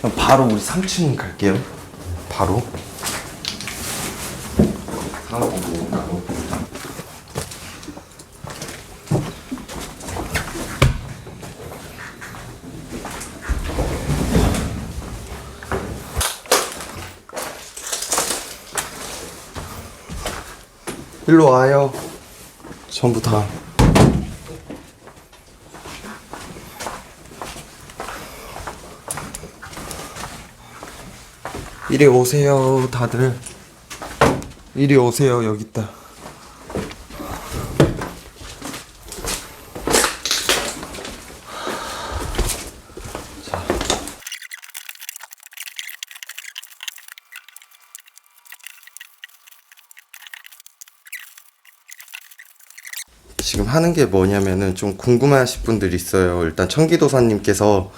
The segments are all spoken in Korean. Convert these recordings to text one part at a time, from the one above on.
그럼 바로 우리 3층 갈게요. 바로. 일로 와요. 전부 다. 이리 오세요, 다들. 이리 오세요, 여기 있다. 자. 지금 하는 게 뭐냐면은 좀 궁금해하실 분들이 있어요. 일단 청기도사님께서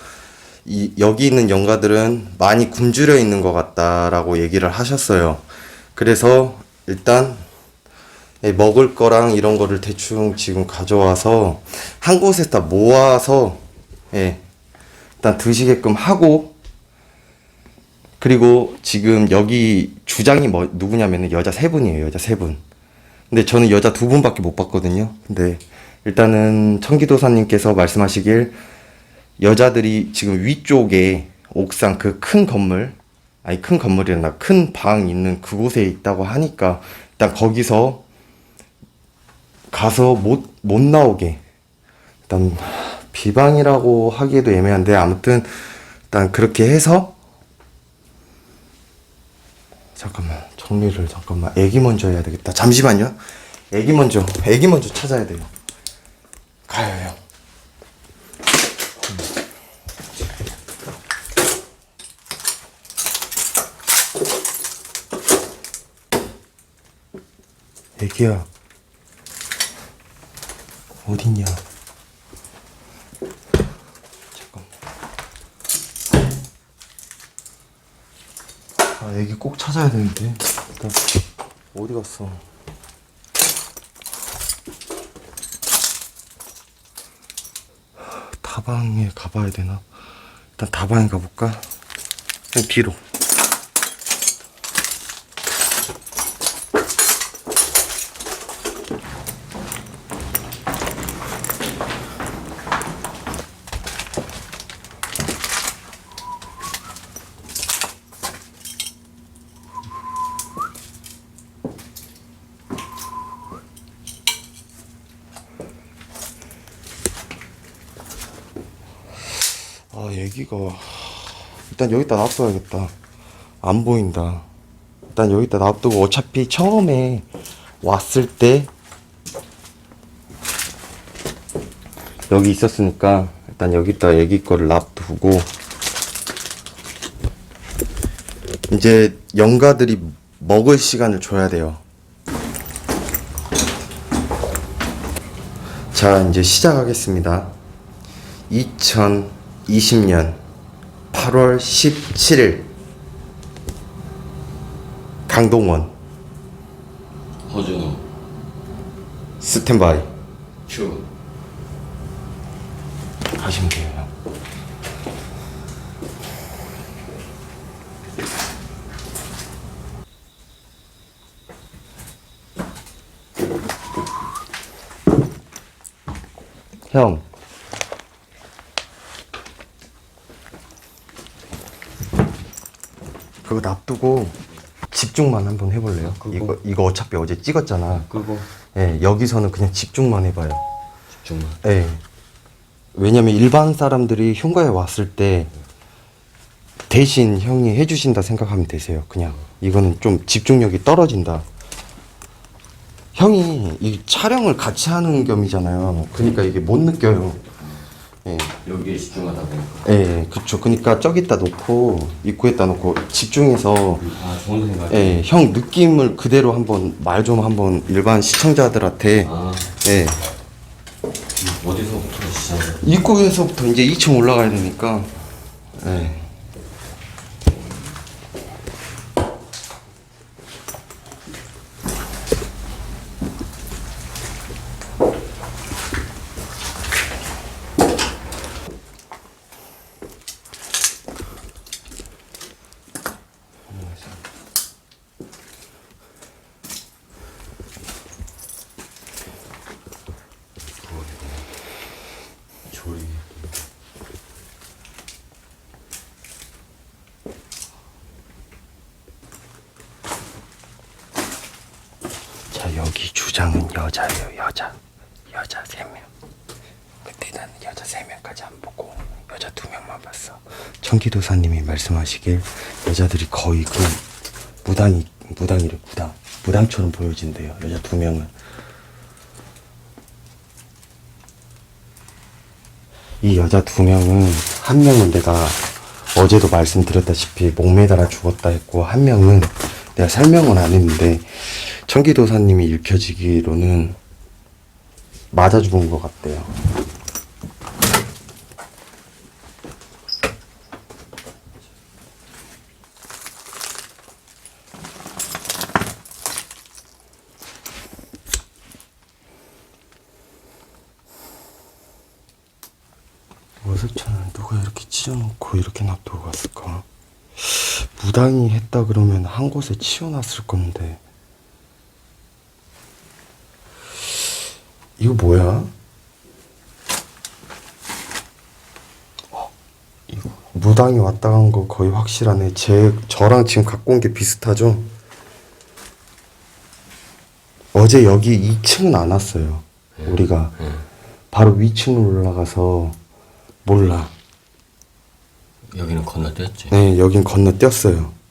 여기 있는 연가들은 많이 굶주려 있는 것 같다라고 얘기를 하셨어요. 그래서 일단 먹을 거랑 이런 거를 대충 지금 가져와서 한 곳에 다 모아서 일단 드시게끔 하고, 그리고 지금 여기 주장이 누구냐면은 여자 3분이에요. 여자 3분. 근데 저는 여자 2분밖에 못 봤거든요. 근데 일단은 청기도사님께서 말씀하시길 여자들이 지금 위쪽에 옥상 그 큰 건물, 아니 큰 건물이나 큰 방 있는 그곳에 있다고 하니까 일단 거기서 가서 못 나오게, 일단 비방이라고 하기에도 애매한데 아무튼 일단 그렇게 해서, 잠깐만 정리를, 잠깐만 애기 먼저 해야 되겠다. 잠시만요. 애기 먼저 찾아야 돼요. 가요 형. 애기야 어딨냐. 잠깐만. 아 애기 꼭 찾아야 되는데 일단 어디 갔어. 다방에 가봐야 되나. 일단 다방에 가볼까. 그냥 뒤로. 아 얘기가, 일단 여기다 놔둬야겠다. 안 보인다. 일단 여기다 놔두고 어차피 처음에 왔을 때 여기 있었으니까 일단 여기다 애기 거를 놔두고, 이제 영가들이 먹을 시간을 줘야 돼요. 자 이제 시작하겠습니다. 2020년 8월 17일 강동원 허준호 스탠바이 큐. 가시면 돼요. 형 그거 놔두고 집중만 한번 해볼래요? 이거 어차피 어제 찍었잖아. 그거 여기서는 그냥 집중만 해봐요. 집중만. 왜냐면 일반 사람들이 흉가에 왔을 때 대신 형이 해주신다 생각하면 되세요. 그냥 이거는 좀 집중력이 떨어진다. 형이 이 촬영을 같이 하는 겸이잖아요. 그러니까 이게 못 느껴요. 여기에 집중하다 보니까. 그쵸. 그러니까 저기다 놓고 입구에다 놓고 집중해서, 아 좋은 생각. 형 느낌을 그대로 한번 말 좀 한번 일반 시청자들한테. 어디서부터 시작해? 입구에서부터 이제 2층 올라가야 되니까. 자, 여기 주장은 여자예요. 여자 3명. 그때 나는 여자 3명까지 안 보고 여자 2명만 봤어. 청기도사님이 말씀하시길 여자들이 거의 그 무당처럼 보여진대요. 여자 2명은. 이 여자 2명은, 한 명은 내가 어제도 말씀드렸다시피 목매달아 죽었다 했고, 한 명은 내가 설명은 안 했는데 청기도사님이 읽혀지기로는 맞아 죽은 것 같대요. 월석천은 누가 이렇게 찢어놓고 이렇게 놔두고 갔을까? 무당이 했다 그러면 한 곳에 치워놨을 건데. 이거 뭐야? 이거 무당이 왔다 간 거 거의 확실하네. 저랑 지금 갖고 온 게 비슷하죠? 어제 여기 2층은 안 왔어요. 우리가 바로 위층으로 올라가서 몰라. 여기는 건너뛰었지. 네, 여긴 건너뛰었어요.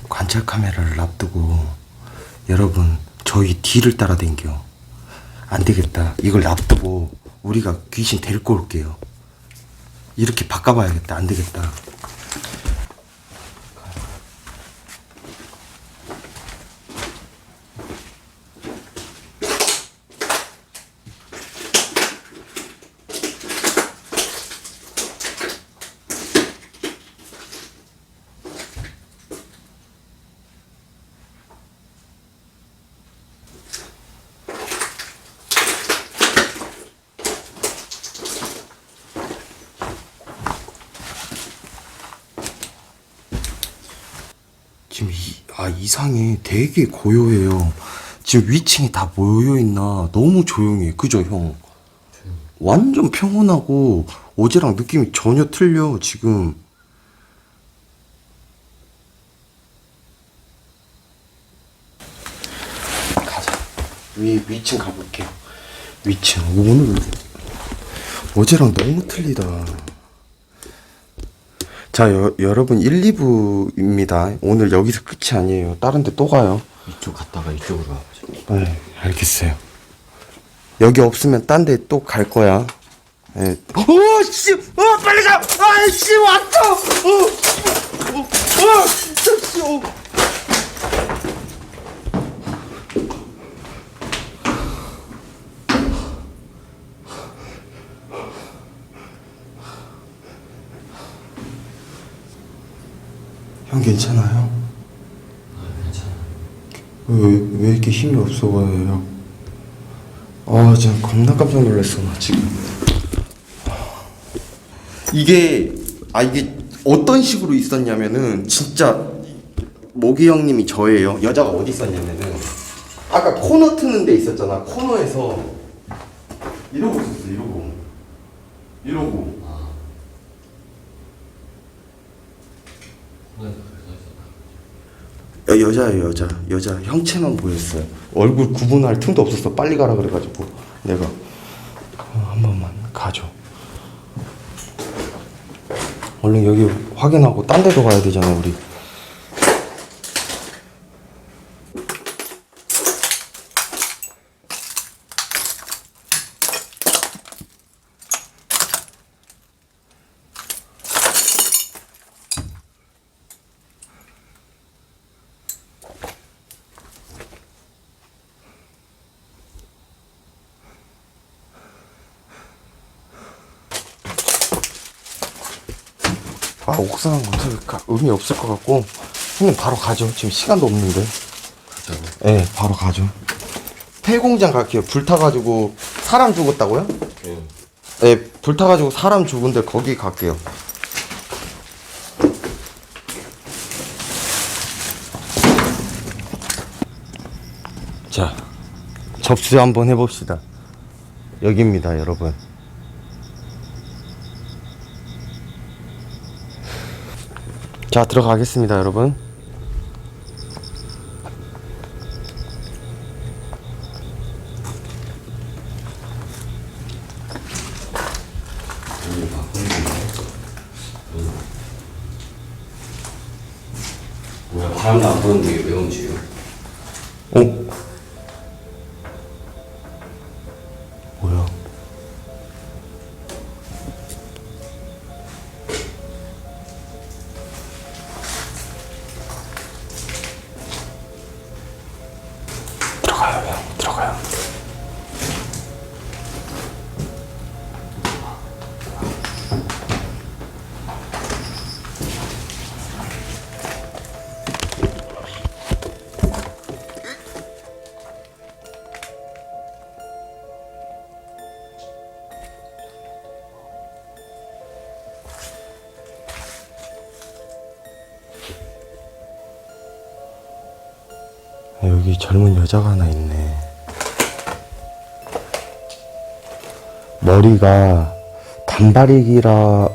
관찰 카메라를 놔두고 여러분 저희 뒤를 따라 댕겨. 안 되겠다. 이걸 놔두고 우리가 귀신 데리고 올게요. 이렇게 바꿔봐야겠다. 안 되겠다. 지금 이상해. 되게 고요해요. 지금 위층이 다 모여있나. 너무 조용해. 그죠, 형? 완전 평온하고 어제랑 느낌이 전혀 틀려, 지금. 가자. 위층 가볼게요. 위층. 오늘 어제랑 너무 틀리다. 자, 여러분 1, 2부입니다. 오늘 여기서 끝이 아니에요. 다른 데 또 가요. 이쪽 갔다가 이쪽으로 가보자. 네, 알겠어요. 여기 없으면 딴 데 또 갈 거야. 네. 씨! 빨리 가! 씨, 왔어! 진짜, 씨, 형 괜찮아요? 괜찮아. 왜 이렇게 힘이 없어 보여요? 지금 겁나 깜짝 놀랐어, 나 지금. 이게 어떤 식으로 있었냐면은, 진짜, 모기 형님이 저예요. 여자가 어디 있었냐면은, 아까 코너 트는 데 있었잖아. 코너에서, 이러고 있었어, 이러고. 여자예요, 여자 형체만 보였어요. 얼굴 구분할 틈도 없었어. 빨리 가라 그래가지고 내가 한 번만 가줘. 얼른 여기 확인하고 딴 데도 가야 되잖아, 우리. 아, 옥상 의미 없을 것 같고, 형님 바로 가죠. 지금 시간도 없는데. 그렇다고. 네, 바로 가죠. 폐공장 갈게요. 불타가지고 사람 죽었다고요? 응. 네, 불타가지고 사람 죽은데 거기 갈게요. 자, 접수 한번 해봅시다. 여기입니다, 여러분. 자, 들어가겠습니다, 여러분. 뭐야, 바람도 안 부는데 왜 움직여? 어? 뭐야? 들어가요, 형. 들어가요. 여기 젊은 여자가 하나 있네. 머리가 단발이라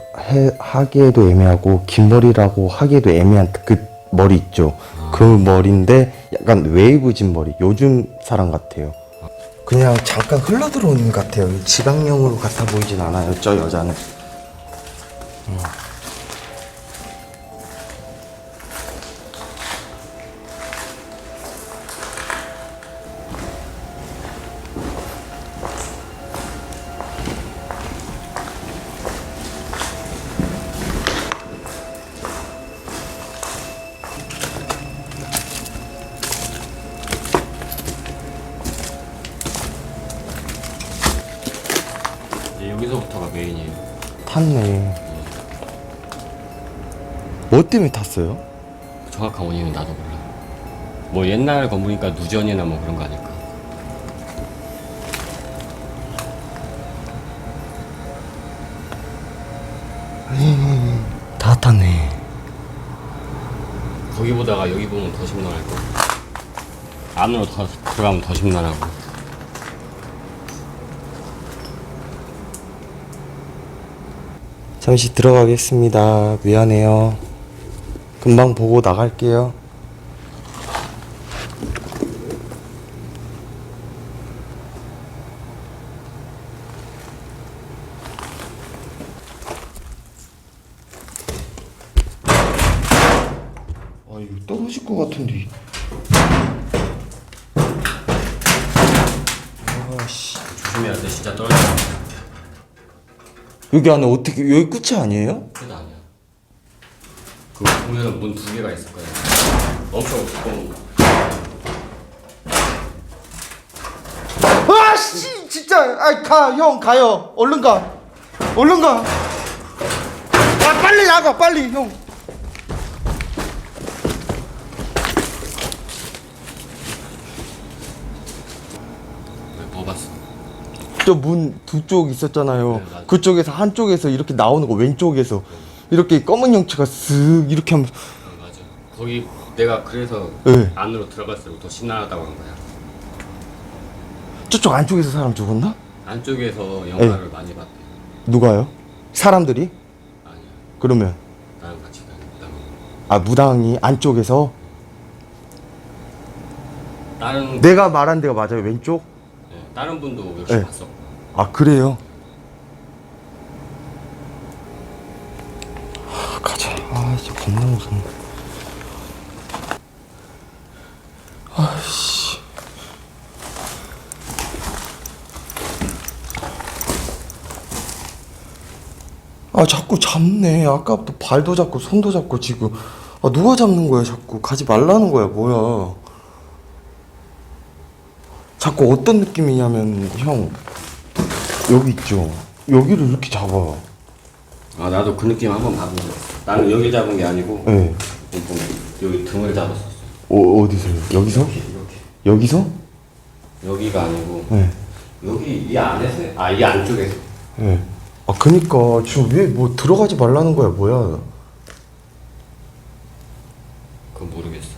하기에도 애매하고 긴 머리라고 하기에도 애매한 그 머리 있죠. 그 머리인데 약간 웨이브진 머리. 요즘 사람 같아요. 그냥 잠깐 흘러 들어오는 것 같아요. 지방령으로 같아 보이진 않아요, 저 여자는. 이제 여기서부터가 메인이에요. 탔네. 뭐 때문에 탔어요? 정확한 원인은 나도 몰라. 뭐 옛날 건물이니까 누전이나 뭐 그런 거 아닐까. 다 탔네. 거기보다가 여기 보면 더 심란할 거. 안으로 더 들어가면 더 심란하고. 잠시 들어가겠습니다. 미안해요. 금방 보고 나갈게요. 아, 이거 떨어질 것 같은데. 아씨. 조심해야 돼. 진짜 떨어져. 여기 안에 어떻게, 여기 끝이 아니에요? 끝 아니야. 그 보면은 문 두 개가 있을 거야. 엄청 두꺼운 거. 아씨, 진짜. 아, 형, 가요. 얼른 가. 얼른 가. 아, 빨리 나가, 빨리, 형. 왜 뭐 봤어? 저 문 두 쪽 있었잖아요. 네, 맞아. 그쪽에서 한쪽에서 이렇게 나오는 거, 왼쪽에서 이렇게 검은 형체가 쓱 이렇게 하면서. 맞아. 거기 내가 그래서 네. 안으로 들어갈수록 더 심란하다고 한 거야. 저쪽 안쪽에서 사람 죽었나? 안쪽에서 영화를 많이 봤대. 누가요? 사람들이? 아니야. 그러면 나랑 같이 다녔다. 아, 무당이 안쪽에서. 다른 내가 말한 데가 맞아요, 왼쪽? 네, 다른 분도 역시 네. 봤어. 아, 그래요? 가자. 아, 진짜 겁나 무섭네. 아씨. 아, 자꾸 잡네. 아까부터 발도 잡고 손도 잡고 지금. 아, 누가 잡는 거야, 자꾸. 가지 말라는 거야, 뭐야. 자꾸 어떤 느낌이냐면, 형, 여기 있죠. 여기를 이렇게 잡아. 아 나도 그 느낌 한번 봐본 적 있어. 나는 여기 잡은 게 아니고 네. 여기 등을 잡았었어. 어디서요? 여기서? 이렇게. 여기서? 여기가 아니고 네. 여기 이 안에서 이 안쪽에서. 네. 아 그니까 지금 왜 뭐 들어가지 말라는 거야 뭐야? 그건 모르겠어.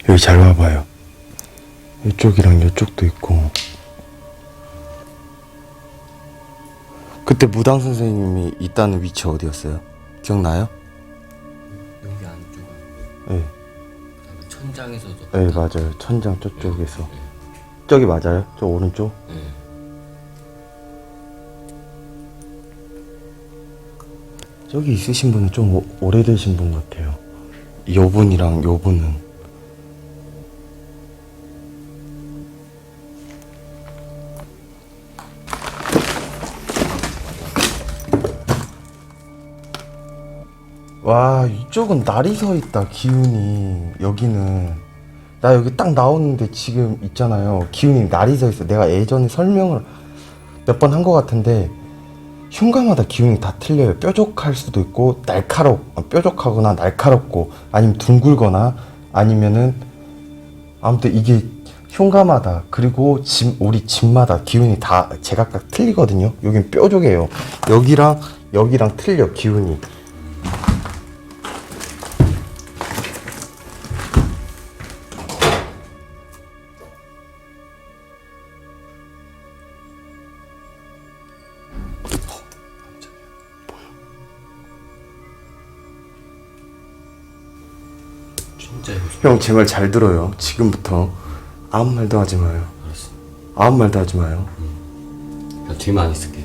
여기 잘 봐봐요. 이쪽이랑 이쪽도 있고. 그때 무당 선생님이 있다는 위치 어디였어요? 기억나요? 여기 안쪽. 네. 그다음에 천장에서도. 네 맞아요. 천장 저쪽에서. 저기 맞아요? 저 오른쪽? 네. 저기 있으신 분은 좀 오래되신 분 같아요. 요분이랑 요분은. 와 이쪽은 날이 서 있다 기운이. 여기는 나 여기 딱 나오는데 지금 있잖아요. 기운이 날이 서 있어. 내가 예전에 설명을 몇 번 한 것 같은데 흉가마다 기운이 다 틀려요. 뾰족할 수도 있고 뾰족하거나 날카롭고 아니면 둥글거나 아니면은 아무튼 이게 흉가마다 그리고 우리 집마다 기운이 다 제각각 틀리거든요. 여긴 뾰족해요. 여기랑 틀려 기운이. 진짜 이거 형 제 말 잘 들어요. 지금부터 아무 말도 하지 마요. 알았어. 아무 말도 하지 마요. 나 뒤만 있을게.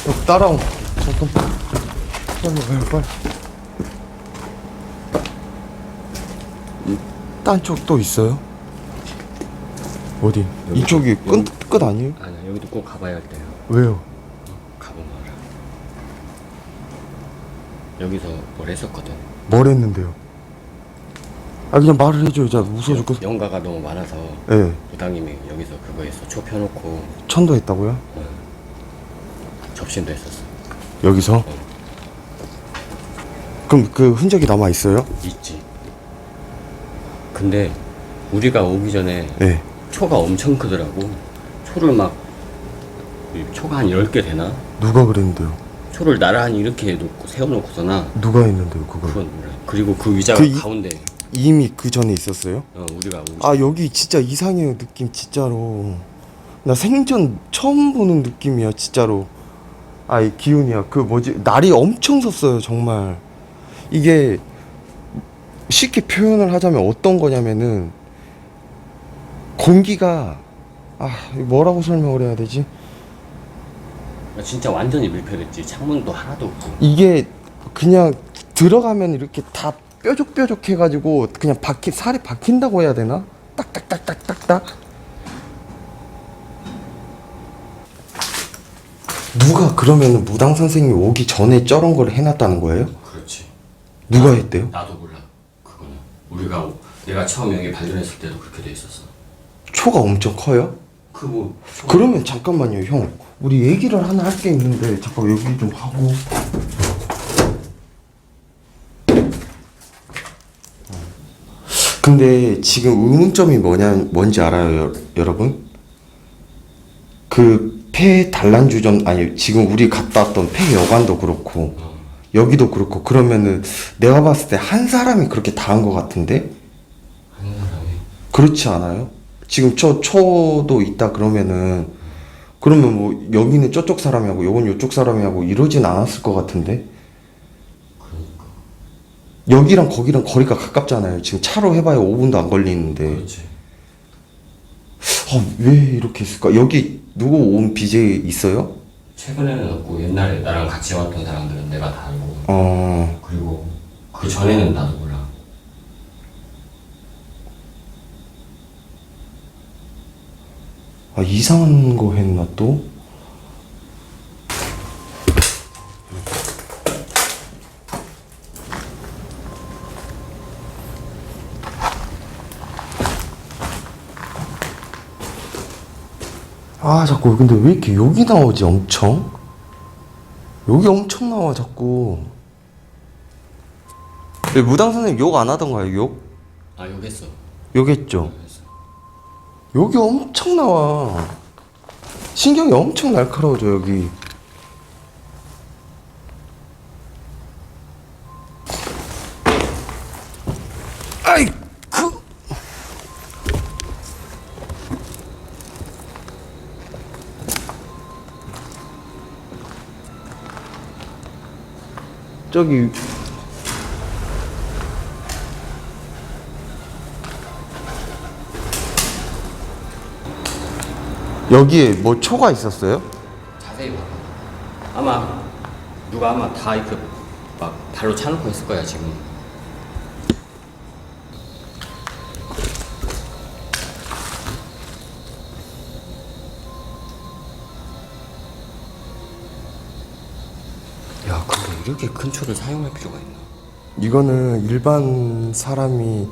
형 따라오. 잠깐. 빨리. 딴 쪽 또 있어요? 어디? 여기, 이쪽이 여기. 끝 아니에요? 아니야 여기도 꼭 가봐야 할 때야. 왜요? 가보면 알아. 여기서 뭘 했었거든. 뭘 했는데요? 아 그냥 말을 해줘요. 자 웃어 죽고. 연가가 너무 많아서 예. 부당님이 여기서 그거 했어. 초 펴놓고 천도 했다고요? 접신도 했었어. 여기서? 그럼 그 흔적이 남아 있어요? 있지. 근데 우리가 오기 전에 예. 초가 엄청 크더라고. 초를 막 초가 한 10개 되나? 누가 그랬는데요? 초를 나란히 이렇게 놓고 세워놓고서나 누가 했는데요 그걸? 그건 몰라. 그리고 그 의자가 그 가운데 이미 그 전에 있었어요? 우리가 오기 아 여기 진짜 이상해요 느낌 진짜로. 나 생전 처음 보는 느낌이야 진짜로. 아 이 기운이야. 그 뭐지 날이 엄청 섰어요 정말. 이게 쉽게 표현을 하자면 어떤 거냐면은 공기가 뭐라고 설명을 해야 되지? 진짜 완전히 밀폐됐지. 창문도 하나도 없고. 이게 그냥 들어가면 이렇게 다 뾰족뾰족 해가지고 그냥 살이 박힌다고 해야 되나? 딱딱딱딱딱딱. 누가 그러면 무당 선생님이 오기 전에 저런 걸 해놨다는 거예요? 그렇지. 누가 했대요? 나도 몰라. 그거는 내가 처음 여기 발견했을 때도 그렇게 돼 있었어. 초가 엄청 커요? 그뭐 그러면 잠깐만요, 형. 우리 얘기를 하나 할 게 있는데 잠깐 여기 좀 하고. 근데 지금 의문점이 뭔지 알아요, 여러분? 그 폐 단란주점 아니 지금 우리 갔다 왔던 폐 여관도 그렇고 여기도 그렇고 그러면은 내가 봤을 때 한 사람이 그렇게 다 한 것 같은데 한 사람이 그렇지 않아요? 지금 초도 있다 그러면 뭐 여기는 저쪽 사람이 하고 요건 요쪽 사람이 하고 이러진 않았을 것 같은데 그러니까. 여기랑 거기랑 거리가 가깝잖아요. 지금 차로 해봐야 5분도 안 걸리는데 그렇지. 왜 이렇게 했을까? 여기 누구 온 BJ 있어요? 최근에는 없고 옛날에 나랑 같이 왔던 사람들은 내가 다 알고. 그리고 그 전에는 나도 몰라. 이상한 거 했나 또? 자꾸 근데 왜 이렇게 욕이 나오지 엄청? 욕이 엄청 나와 자꾸. 무당 선생님 욕 안 하던가요 욕? 욕했어. 욕했죠? 욕했어. 욕이 엄청 나와. 신경이 엄청 날카로워져 여기. 저기 여기에 뭐 초가 있었어요? 자세히 봐. 누가 다 이렇게 막 발로 차놓고 있을 거야 지금. 야, 근데 이렇게 큰 초를 사용할 필요가 있나? 이거는 일반 사람이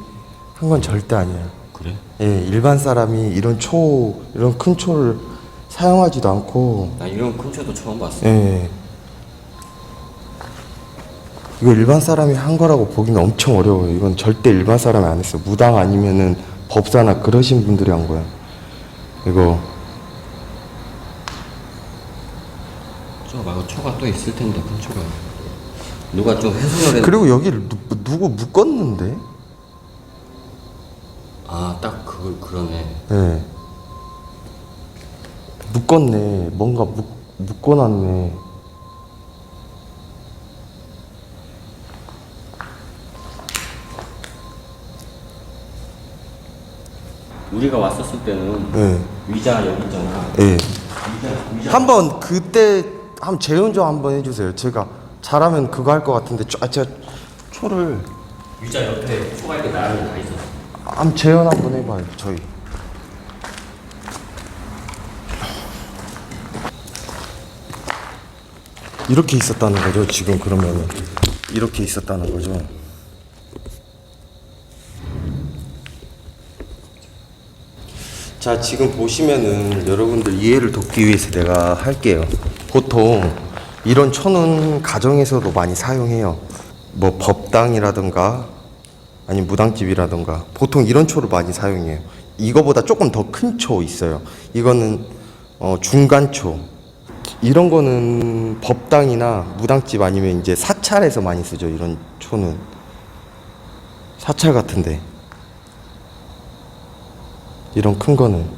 한 건 절대 아니야. 그래? 예, 일반 사람이 이런 큰 초를 사용하지도 않고, 나 이런 큰 초도 처음 봤어. 예. 이거 일반 사람이 한 거라고 보기는 엄청 어려워요. 이건 절대 일반 사람이 안 했어. 무당 아니면은 법사나 그러신 분들이 한 거야. 이거. 저 말고 초가 또 있을 텐데 큰 초가. 누가 좀 훼손을 했. 그리고 여기를 누구 묶었는데? 딱 그러네. 예. 묶었네. 뭔가 묶어놨네. 우리가 왔었을 때는 예. 위자 여기 있잖아. 예. 위자. 한번 그때 한번 재연 좀 한번 해주세요. 제가 잘하면 그거 할 것 같은데 제가 초를 위자 옆에 초가 이렇게 나란히 다 있었어. 한번 재연 한번 해봐요. 저희. 이렇게 있었다는 거죠. 지금 그러면은 이렇게 있었다는 거죠. 자, 지금 보시면은 여러분들 이해를 돕기 위해서 내가 할게요. 보통 이런 초는 가정에서도 많이 사용해요. 뭐 법당이라든가 아니면 무당집이라든가 보통 이런 초를 많이 사용해요. 이거보다 조금 더 큰 초 있어요. 이거는 중간초. 이런 거는 법당이나 무당집 아니면 이제 사찰에서 많이 쓰죠. 이런 초는 사찰 같은데 이런 큰 거는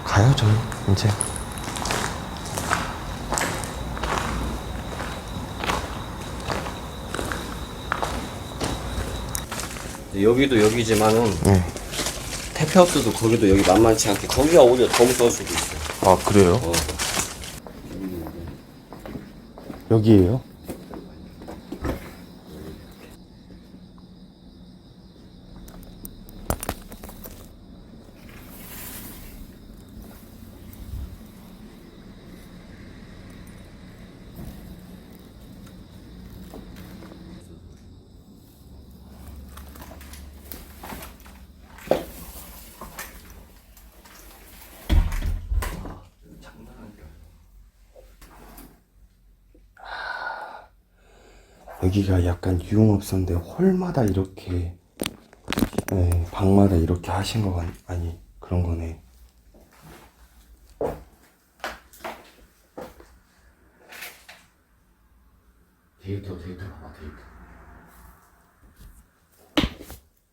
가요 저희 이제. 여기도 여기지만은 테페하우스도 거기도 여기 만만치 않게 거기가 오히려 더 무서울 수도 있어. 아, 그래요? 어. 여기에요? 여기가 약간 유흥업소인데 홀마다 이렇게 방마다 이렇게 하신 거 아니 그런 거네. 데이터 봐봐, 데이터.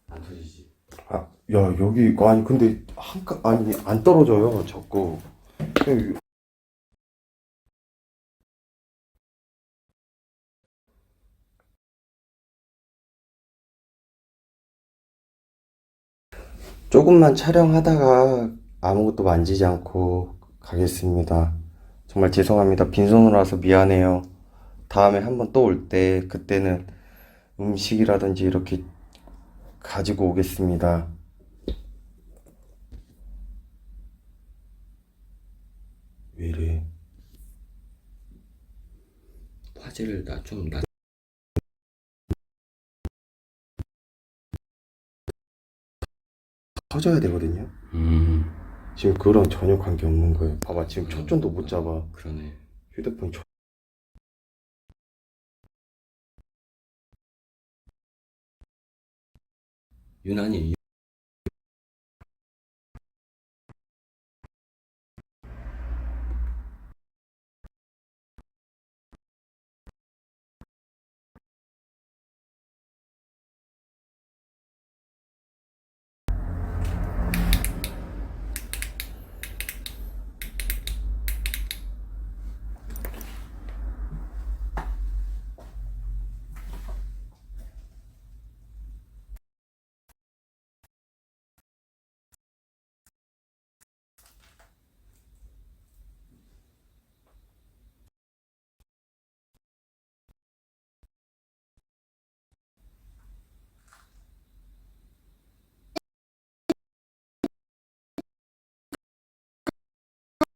안 터지지? 아, 야, 여기 아니 근데 아니 안 떨어져요 자꾸. 그냥 조금만 촬영하다가 아무것도 만지지 않고 가겠습니다. 정말 죄송합니다. 빈손으로 와서 미안해요. 다음에 한번 또 올 때 그때는 음식이라든지 이렇게 가지고 오겠습니다. 왜 이래? 화질을 좀 터져야 되거든요. 지금 그런 전혀 관계 없는 거예요. 봐봐, 지금 초점도 못 잡아. 그러네. 휴대폰 유난히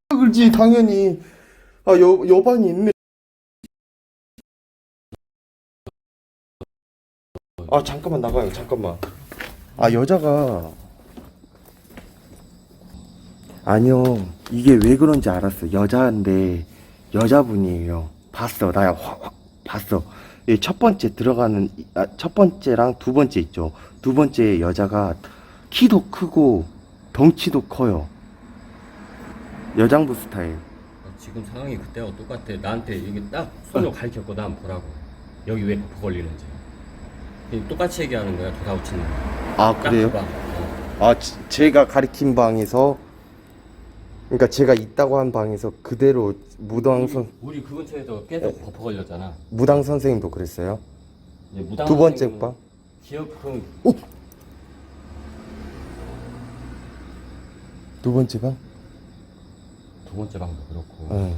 그렇지 당연히. 아, 여반이 있네. 아, 잠깐만 나가요. 잠깐만. 아, 여자가 아니요. 이게 왜 그런지 알았어. 여자인데 여자분이에요. 봤어. 나 봤어. 이 첫 번째 들어가는 첫 번째랑 두 번째 있죠. 두 번째 여자가 키도 크고 덩치도 커요. 여장부 스타일. 지금 상황이 그때하고 똑같아. 나한테 이게 딱 손으로 가리켰거든. 한번 보라고. 여기 왜 버퍼 걸리는지. 똑같이 얘기하는 거야. 도다우치는. 아, 그래요? 아, 제가 가리킨 방에서, 그러니까 제가 있다고 한 방에서 그대로 우리 그 근처에서 계속 버퍼 걸렸잖아. 무당 선생님도 그랬어요? 이제 무당 두 번째 선생님은 방? 기억은 두 번째 방? 두 번째 방도 그렇고. 네.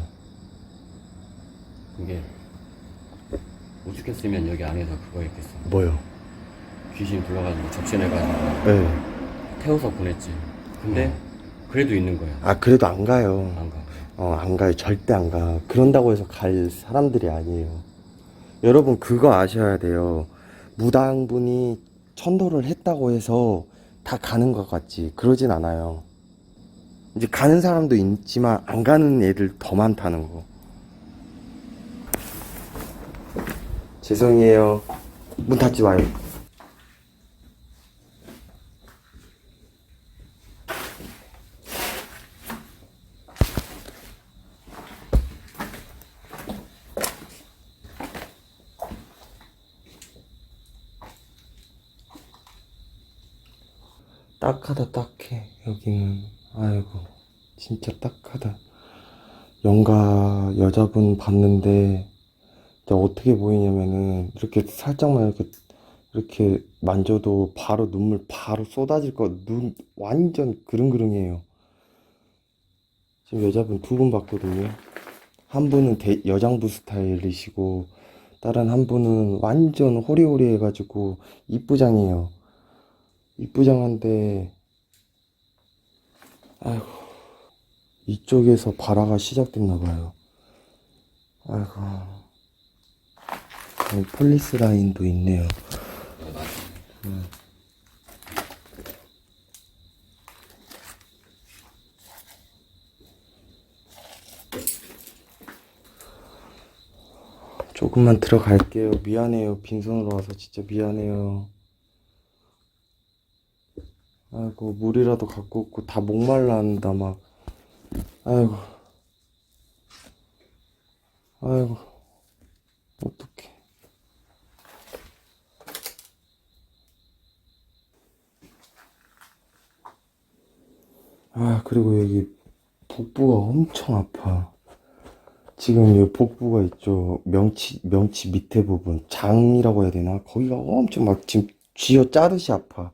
이게 오죽했으면 여기 안에서 그거 했겠어. 뭐요? 귀신 불러가지고 접신해가지고 네. 태워서 보냈지. 근데 그래도 있는 거야. 아, 그래도 안 가요. 안 가. 안 가요. 절대 안 가. 그런다고 해서 갈 사람들이 아니에요. 여러분, 그거 아셔야 돼요. 무당분이 천도를 했다고 해서 다 가는 것 같지. 그러진 않아요. 이제 가는 사람도 있지만 안 가는 애들 더 많다는 거. 죄송해요. 문 닫지 마요. 딱하다 딱해 여기는. 아이고 진짜 딱하다. 영가 여자분 봤는데 진짜 어떻게 보이냐면은 이렇게 살짝만 이렇게 이렇게 만져도 바로 눈물 바로 쏟아질 거, 눈 완전 그릉그릉해요. 지금 여자분 두 분 봤거든요. 한 분은 여장부 스타일이시고 다른 한 분은 완전 호리호리해가지고 이쁘장이에요. 이쁘장한데 아이고 이쪽에서 발화가 시작됐나 봐요. 아이고 여기 폴리스 라인도 있네요. 조금만 들어갈게요. 미안해요. 빈손으로 와서 진짜 미안해요. 아이고 물이라도 갖고 없고 다 목말라 한다 막. 아이고 아이고 어떡해. 아 그리고 여기 복부가 엄청 아파. 지금 이 복부가 있죠. 명치 밑에 부분 장이라고 해야 되나? 거기가 엄청 막 지금 쥐어 짜듯이 아파.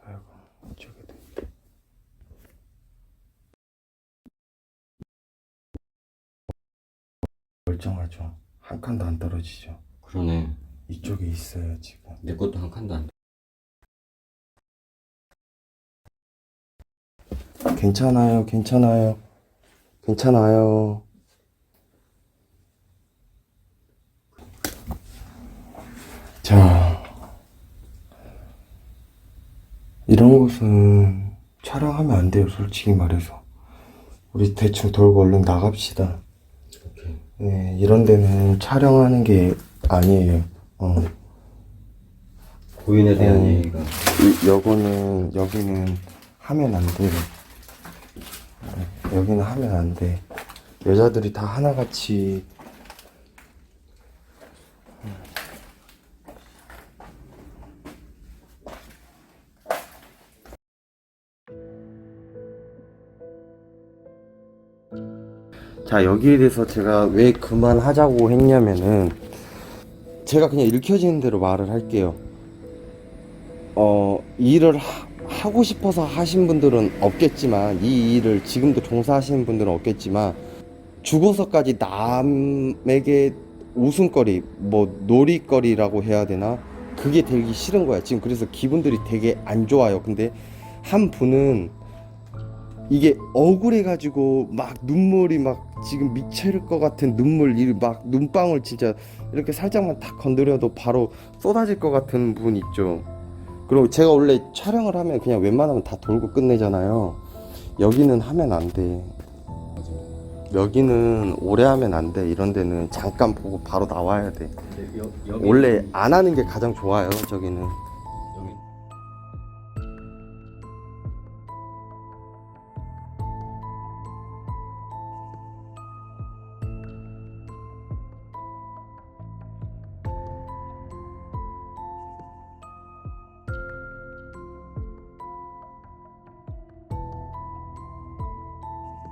아이고 이쪽에도 멀쩡하죠. 한 칸도 안 떨어지죠. 그러네. 이쪽에 있어요 지금. 내 것도 한 칸도 안 돼. 괜찮아요, 괜찮아요, 괜찮아요. 자, 이런 곳은 촬영하면 안 돼요, 솔직히 말해서. 우리 대충 돌고 얼른 나갑시다. 오케이. 네, 이런 데는 촬영하는 게 아니에요. 고인에 대한 얘기가. 여기는 하면 안 돼요. 여기는 하면 안 돼. 여자들이 다 하나같이. 자, 여기에 대해서 제가 왜 그만하자고 했냐면은 제가 그냥 읽혀지는 대로 말을 할게요. 이 일을 하고 싶어서 하신 분들은 없겠지만, 이 일을 지금도 종사하시는 분들은 없겠지만, 죽어서까지 남에게 웃음거리, 뭐 놀이거리라고 해야 되나? 그게 되기 싫은 거야. 지금 그래서 기분들이 되게 안 좋아요. 근데 한 분은 이게 억울해가지고 막 눈물이 막 지금 미칠 것 같은 눈물, 막 눈방울 진짜 이렇게 살짝만 탁 건드려도 바로 쏟아질 것 같은 분 있죠. 그리고 제가 원래 촬영을 하면 그냥 웬만하면 다 돌고 끝내잖아요. 여기는 하면 안 돼. 여기는 오래 하면 안 돼. 이런 데는 잠깐 보고 바로 나와야 돼. 여기 원래 안 하는 게 가장 좋아요. 저기는.